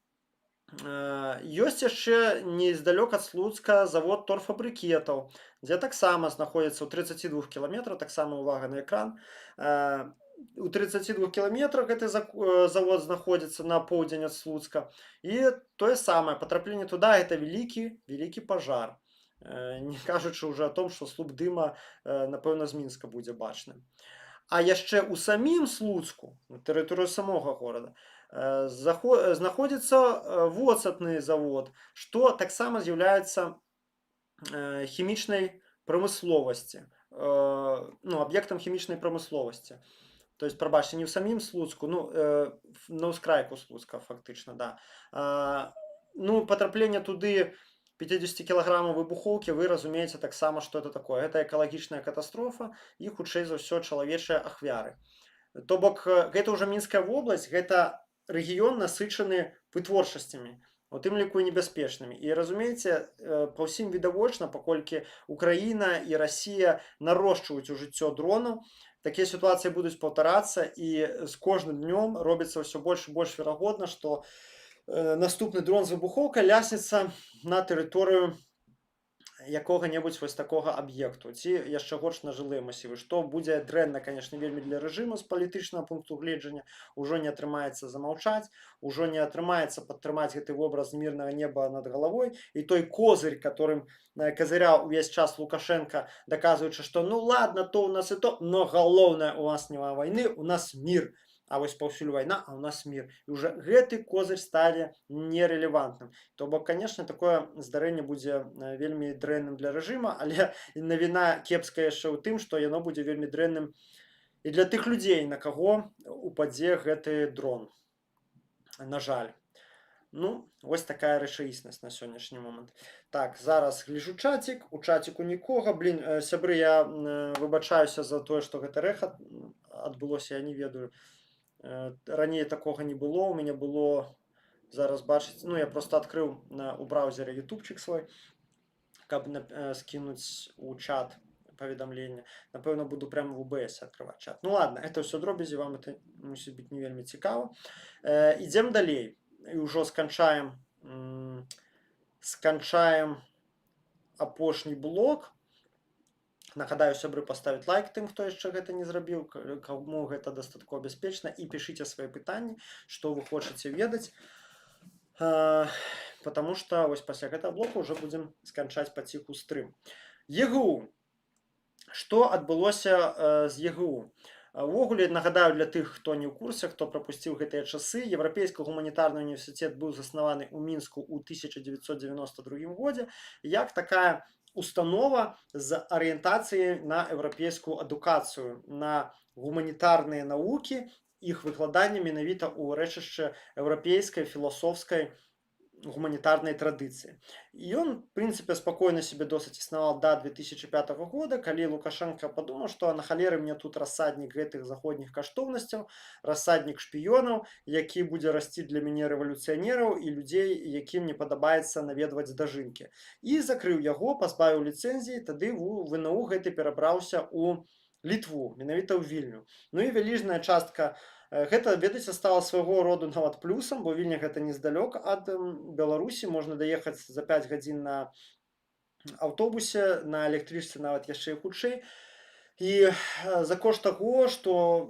ёсць яшчэ нездалёк ад Слуцка завод торфабрыкетаў, дзе таксама знаходзіцца ў 32 кіламетрах, таксама увага на экран. У 32 кіламетрах гэты завод знаходзіцца на поўдзень ад Слуцка. І тое самае, патрапленне туда – гэта вялікі пажар. Не кажучы ўжо о том, што слуп дыма, напэўна, з Мінска будзе бачны. А яшчэ ў самім Слуцку, на тэрыторыі самога горада, знаходзіцца воцатны завод, што таксама з'яўляецца хімічнай прамысловасці, аб'ектам хімічнай прамысловасці. То есть, прабачце, не ў самім Слуцку, на ўскрайку Слуцка, фактычна, да. Патрапленне туды 50 кілаграмаў выбухоўкі, вы разумееце таксама, што это такое. Гэта экалагічная катастрофа і, хутчэй за ўсё, чалавечыя ахвяры. То бок, гэта ўжо Мінская вобласць, гэта рэгіён насычаны вытворчасцямі, у тым ліку і небяспечнымі. І разумееце, па ўсім відавочна, паколькі Украіна і Расія нарошчваюць у жыццё дронаў, такія сітуацыі будуць паўтарацца, і з кожным днём робіцца ўсё больш і больш верагодна, што наступны дрон з выбухоўкай ляснецца на тэрыторыю якога-небудзь вось такога аб'екту, ці яшчэ горш на жылыя масівы, што будзе дрэнна, канешне, вельмі для рэжыму з палітычнага пункту гледжання. Ужо не атрымаецца замаўчаць, ужо не атрымаецца падтрымаць гэты вобраз мірнага неба над галавой, і той козырь, которым казыряў увесь час Лукашенко, даказваючы, што ну ладно, то у нас і то, но галоўнае, у нас няма вайны, у нас мір. А вось паўсюль вайна, а ў нас мір. І ўжо гэты козырь стане нерэлевантным. То бок, канешне, такое здарэнне будзе вельмі дрэнным для рэжыма, але навіна кепская яшчэ ў тым, што яно будзе вельмі дрэнным і для тых людзей, на каго упадзе гэты дрон. На жаль. Вось такая рэчаіснасць на сённяшні момант. Так, зараз гляджу чацік, у чаціку нікога. Сябры, я выбачаюся за тое, што гэта рэха адбылося, я не ведаю. Раней такога не было, у мяне было, зараз бачыць, я просто адкрыў у браузере ютубчик свой, каб скінуць у чат паведамлення. Напэўна, буду прямо в УБС открывать чат. Ладно, это все дробязі, вам это мусіць быць не вельмі цікава. Ідзем далей і ўжо сканчаем апошні блок. Нагадаю, сябры, поставіць лайк тым, хто яшчэ гэта не зрабіў, каму гэта дастаткова бяспечна, і пішыце свае пытанні, што вы хочаце ведаць. Потому что вось пасля гэтага блоку ўжо будзем сканчаць паціху стрым. ЕГУ. Што адбылося з ЕГУ? Увогуле, нагадаю для тых, хто не ў курсе, хто прапусціў гэтыя часы, Еўрапейскі гуманітарны універсітэт быў заснаваны ў Мінску ў 1992 годзе як такая установа з арыентацыяй на еўрапейскую адукацыю, на гуманітарныя навукі, іх выкладанне менавіта ў рэчышчы еўрапейскай філасофскай гуманітарнай традыцыі. І ён, в прынцыпе, спакойна себе досыць існаваў да 2005 года, калі Лукашенко падумаў, што на халеры мне тут рассаднік гэтых заходніх каштоўнасцяў, рассаднік шпіёнаў, які будзе расці для мяне рэвалюцыянераў і людзей, якім не падабаецца наведваць дажынкі. І закрыў яго, пазбавіў ліцэнзіі, тады ВНУ гэты перабраўся ў Літву, менавіта ў Вільню. Ну і вялізная частка гэта, ведаеце, стала свайго роду нават плюсам, бо Вільня гэта нездалёк ад Беларусі, можна даехаць за 5 гадзін на аўтобусе, на электрычцы нават яшчэ і хутчэй. І за кошт таго, што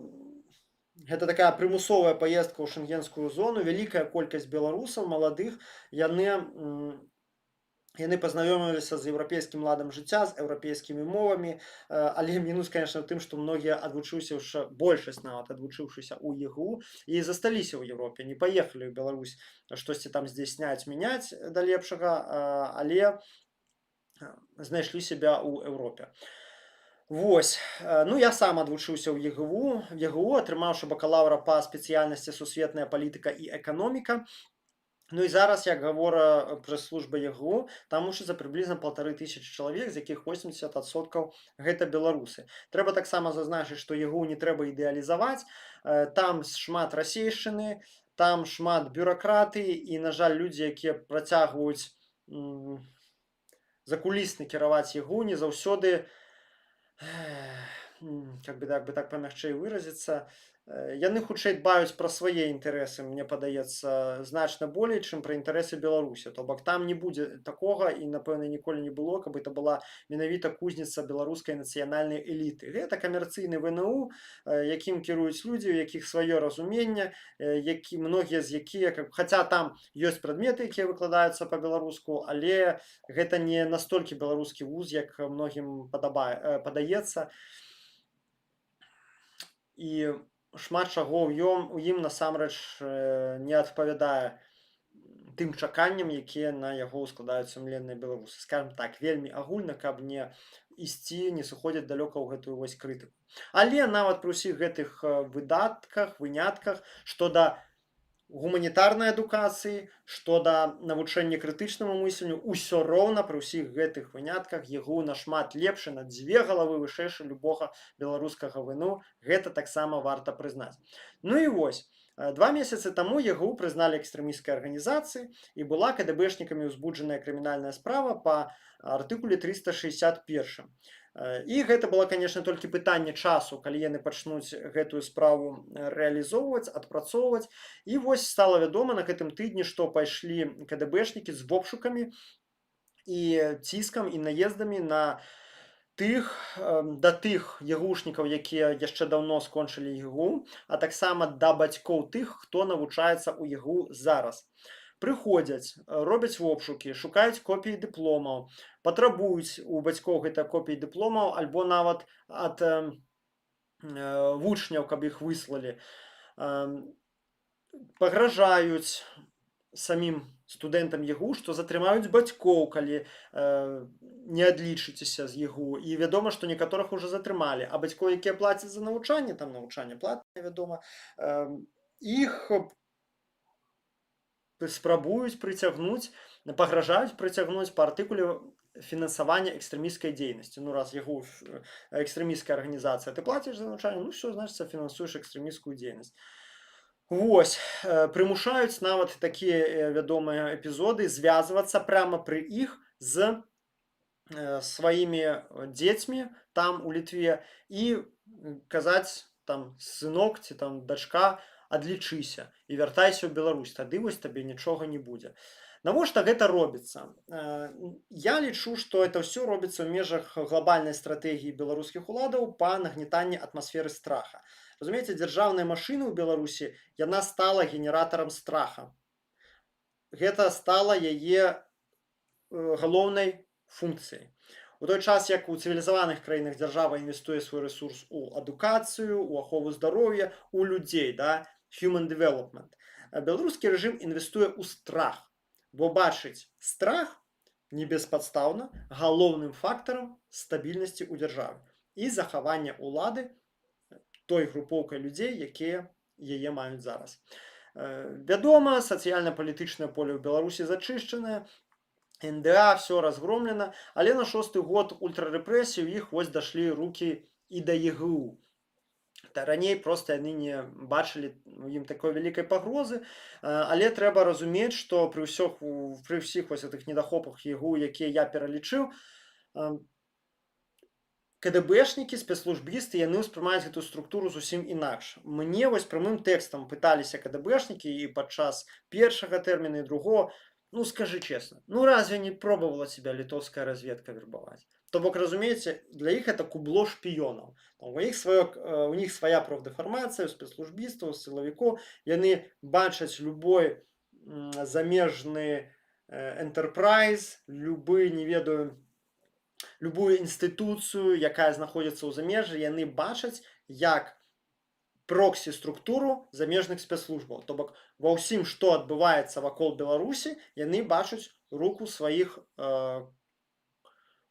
гэта такая прымусовая паездка ў шэнгенскую зону, вялікая колькасць беларусаў, маладых, яны пазнаёміліся з еўрапейскім ладам жыцця, з еўрапейскімі мовамі, але мінус, конечно, ў тым, што многія адвучыўся, большасць нават адвучыўшыся ў ЕГУ і засталіся ў Еўропе, не паехалі ў Беларусь штосьці там здзяйсняць, мяняць да лепшага, але знайшлі сябе ў Еўропе. Вось, ну я сам адвучыўся ў ЕГУ, атрымаўшы бакалаўра па спецыяльнасці сусветная палітыка і эканоміка. Ну і зараз, як гавора прэс-служба ЕГУ, там вучыцца прыблізна 1500 чалавек, з якіх 80% гэта беларусы. Трэба таксама зазначыць, што ЕГУ не трэба ідэалізаваць, там шмат расейшчыны, там шмат бюракратыі і, на жаль, людзі, якія працягваюць закулісна кіраваць ЕГУ, не заўсёды, как бы так памягчэй выразіцца, яны хутчэй дбаюць пра свае інтарэсы, мне падаецца, значна болей, чым пра інтарэсы Беларусі. То бок там не будзе такога і, напэўна, ніколі не было, каб это была менавіта кузніца беларускай нацыянальнай эліты. Гэта камерцыйны ВНУ, якім кіруюць людзі, у якіх сваё разуменне, многія з якія, хаця там ёсць прадметы, якія выкладаюцца па-беларуску, але гэта не настолькі беларускі вуз, як многім падаецца. І шмат чаго ў ім насамрэч не адпавядае тым чаканням, якія на яго складаюць сумленныя беларусы. Скажем так, вельмі агульна, каб не ісці, не сыходзіць далёка ў гэтую вось крытыку. Але нават пры ўсіх гэтых вынятках, што да гуманітарнай адукацыі, што да навучання крытычнаму мысленню, усё роўна пры ўсіх гэтых вынятках ЕГУ нашмат лепшы, на 2 галавы вышэйшы любога беларускага ВНУ, гэта таксама варта прызнаць. Ну і вось, 2 месяцы таму ЕГУ прызналі экстрэмісцкай арганізацыі і была КДБшнікамі ўзбуджаная крымінальная справа па артыкуле 361. І гэта было, конечно, толькі пытанне часу, калі яны пачнуць гэтую справу рэалізоўваць, адпрацоўваць. І вось стала вядома на гэтым тыдні, што пайшлі КДБшнікі з обшукамі і ціскам і наездамі на тых ЕГУшнікаў, якія яшчэ даўно скончылі ЕГУ, а таксама да бацькоў тых, хто навучаецца ў ЕГУ зараз. Прыходзяць, робяць обшукі, шукаюць копіі дыпломаў, патрабуюць у бацькоў гэта копіі дыпломаў альбо нават ад вучняў, каб іх выслалі. Пагражаюць самім студэнтам ЕГУ, што затрымаюць бацькоў, калі не адлічыцеся з ЕГУ. І вядома, што некаторых ужо затрымалі, а бацькоў, якія плацяць за навучанне, там навучанне платнае, вядома, іх спрабуюць прыцягнуць, пагражаюць прыцягнуць па артыкуле фінансавання экстрэмісцкай дзейнасці. Ну, раз ЕГУ экстрэмісцкая арганізацыя, ты плаціш за навучанне, ну все, значыць, фінансуеш экстрэмісцкую дзейнасць. Вось, прымушаюць нават такія вядомыя эпізоды звязвацца прямо пры іх з сваімі дзецьмі там у Літве і казаць там сынок ці там дачка, адлічыся і вяртайся ў Беларусь, тады вось табе нічога не будзе. Навошта гэта робіцца? Я лічу, што это ўсё робіцца ў межах глобальнай стратэгіі беларускіх уладаў па нагнетанні атмасферы страха. Разумееце, дзяржаўная машына ў Беларусі, яна стала генератарам страха. Гэта стала яе галоўнай функцыяй. У той час, як у цывілізаваных краінах дзяржава інвестуе свой рэсурс у адукацыю, у ахову здароўя, у людзей, да, human development. Беларускі рэжым інвестуе ў страх, бо бачыць страх не беспадстаўна галоўным фактарам стабільнасці ў дзяржаве і захавання ўлады той групоўкай людзей, якія яе маюць зараз. Вядома, сацыяльна-палітычнае поле ў Беларусі зачышчанае, НДА, все разгромлено, але на 6-й год ультрарэпрэсій у іх вось дашлі рукі і да ЕГУ. Та раней проста яны не бачылі у ім такой вялікай пагрозы, але трэба разумець, што пры ўсіх вось гэтых недахопах ЕГУ, якія я пералічыў, КДБшнікі, спецслужбісты, яны ўспрымаюць гэтую структуру зусім інакш. Мне вось прямым тэкстам пыталіся КДБшнікі і падчас першага тэрміна і другого: ну, скажи честно, ну разве не пробовала себя литовская разведка вербовать? То бок, разумеете, для их это кубло шпионов. У них своя профдеформация, у спецслужбистов, у силовиков. Яны бачаць любой замежны enterprise, не ведаю, любую інстытуцыю, якая знаходзіцца ў замежжы, яны бачаць як проксі-структуру замежных спецслужбаў. То бок, ва ўсім, што адбываецца вакол Беларусі, яны бачаць руку сваіх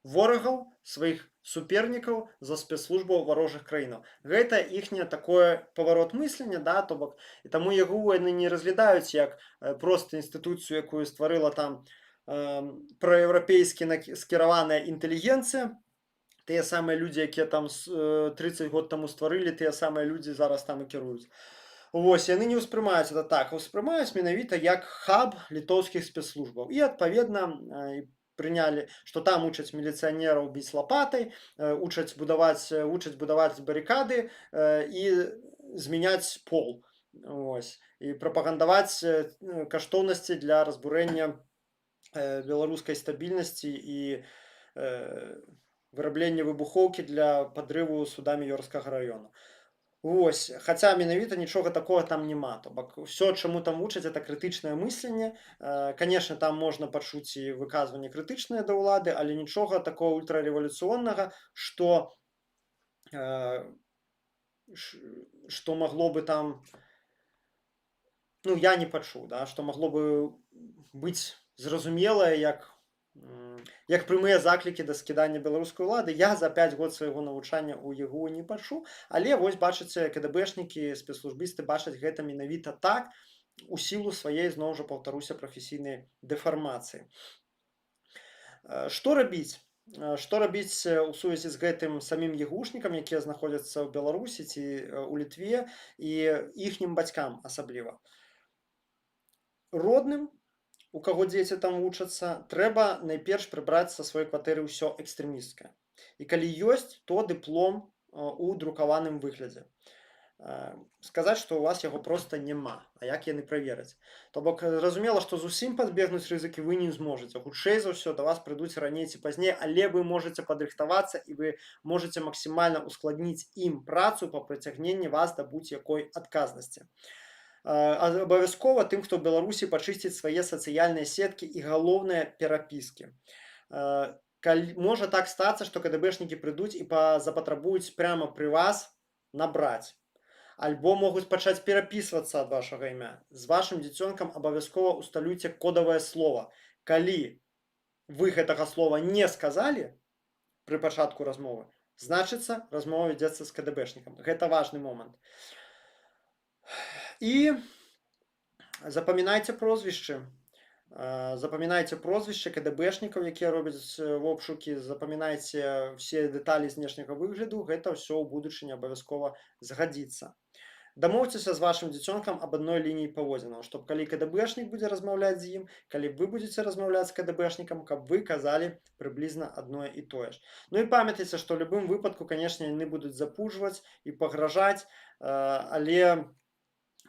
ворагаў, сваіх супернікаў за спецслужбаў варожых краінаў. Гэта іхняе такое паварот мыслення, да, то бок, і таму ЕГУ яны не разглядаюць як проста інстытуцыю, якую стварыла там праеўрапейскі скіраваная інтэлігенцыя. Тыя самыя людзі, якія там 30 год таму стварылі, тыя самыя людзі зараз там і кіруюць. Вось, яны не ўспрымаюць это так, ўспрымаюць менавіта як хаб літоўскіх спецслужбаў. І, адпаведна, прынялі, што там учаць міліцыянераў біць лапатай, учаць будаваць барыкады і змяняць пол. Вось, і прапагандаваць каштоўнасці для разбурэння беларускай стабільнасці і выраблення выбухоўкі для падрыву судамі Ёрскага раёну. Вось, хаця менавіта нічога такога там няма. То бок, ўсё, чаму там вучаць, это крытычнае мысленне. Канешне, там можна пачуць і выказванне крытычнае да ўлады, але нічога такого ультрарэвалюцыйнага, што магло бы там, ну, я не пачуў, да, што магло бы быць зразумелае, як прямыя заклікі да скідання беларускай улады. Я за 5 год свайго навучання ў ЕГУ не пачуў, але вось бачыце, КДБшнікі, спецслужбісты бачаць гэта менавіта так у сілу сваей, зноў жа паўтаруся, прафесійнай дэфармацыі. Што рабіць? Што рабіць у сувязі з гэтым самім ЕГУшнікам, якія знаходзяцца ў Беларусі ці ў Літве, і іхнім бацькам асабліва? Родным, у каго дзеці там вучацца, трэба найперш прыбраць са сваёй кватэры ўсё экстрэмісцкае. І калі ёсць, то дыплом у друкаваным выглядзе. Сказаць, што у вас яго проста няма, а як яны правераць? То бок, зразумела, што зусім пазбегнуць рызыкі вы не зможаце. Хутчэй за ўсё да вас прыйдуць раней ці пазней, але вы можаце падрыхтавацца і вы можаце максімальна ускладніць ім працу па прыцягненні вас да будь-якой адказнасці. Абавязкова тым, хто ў Беларусі, пачысціць свае сацыяльныя сеткі і галоўныя перапіскі. Можа так стацца, што КДБшнікі прыйдуць і запатрабуюць прямо пры вас набраць. Альбо могуць пачаць перапісвацца ад вашага імя. З вашым дзіцёнкам абавязкова усталюйце кодавае слова. Калі вы гэтага слова не сказалі пры пачатку размовы, значыцца, размова вядзецца з КДБшнікам. Гэта важны момант. І запамінайце прозвішчы. Запамінайце прозвішчы КДБшнікаў, якія робяць обшукі, запамінайце ўсе дэталі знешняга выгляду, гэта ўсё ў будучыні абавязкова згадзіцца. Дамоўцеся з вашым дзіцёнкам аб адной лініі паводзінаў, што калі КДБшнік будзе размаўляць з ім, калі вы будзеце размаўляць з КДБшнікам, каб вы казалі прыблізна адно і тое ж. Ну і памятайце, што ў любым выпадку, канешне, яны будуць запужваць і пагражаць, але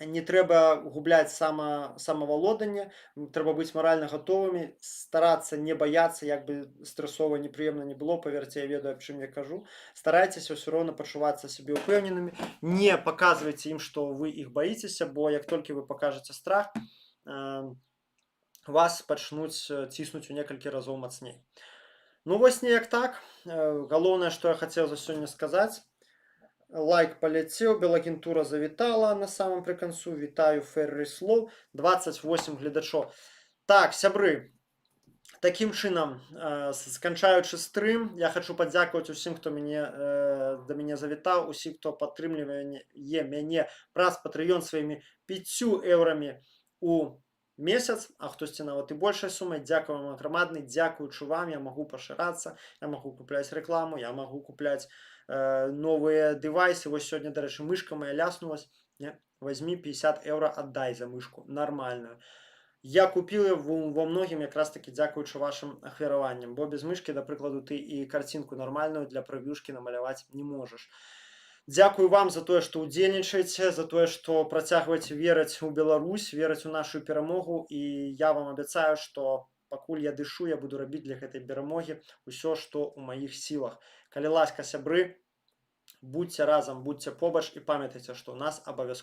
не трэба губляць самавалоданне, трэба быць маральна гатовымі, старацца не баяцца, як бы стрэсова, непрыемна не было, паверце, я ведаю, аб чым я кажу. Старайцеся ўсё роўна пачувацца сябе ўпэўненымі, не паказвайце ім, што вы іх баіцеся, бо як толькі вы пакажаце страх, вас пачнуць ціснуць у некалькі разоў мацней. Ну вось неяк так. Галоўнае, што я хацеў за сёння сказаць. Лайк паляцеў, Белагентура завітала на самым прыканцу. Вітаю Ферры слоў, 28 гледачоў. Так, сябры, такім чынам, сканчаючы стрым, я хачу падзякаваць усім, хто да мяне завітаў, усім, хто падтрымлівае мяне праз Patreon сваімі 5 еўрамі у месяц, а хтосьці нават і большай сумай. Дзякую вам аграмадны, дзякуючы вам я магу пашырацца, я магу купляць рэкламу, я магу купляць новыя дэвайсы. Вось сёння, дарэчы, мышка моя ляснулась. Возьми 50 еўра, аддай за мышку, нармальную. Я купіў во многім якраз такі дзякуючы вашым ахвяраванням, бо без мышкі, да прыкладу, ты і карцінку нармальную для прэв'юшкі намаляваць не можаш. Дзякую вам за тое, што ўдзельнічаеце, за тое, што працягваеце верыць у Беларусь, верыць у нашу перамогу, і я вам абяцаю, што пакуль я дышу, я буду рабіць для гэтай перамогі ўсё, што ў маіх сілах. Калі ласка, сябры, будьце разам, будьце побач і памятайце, што ў нас абавязкова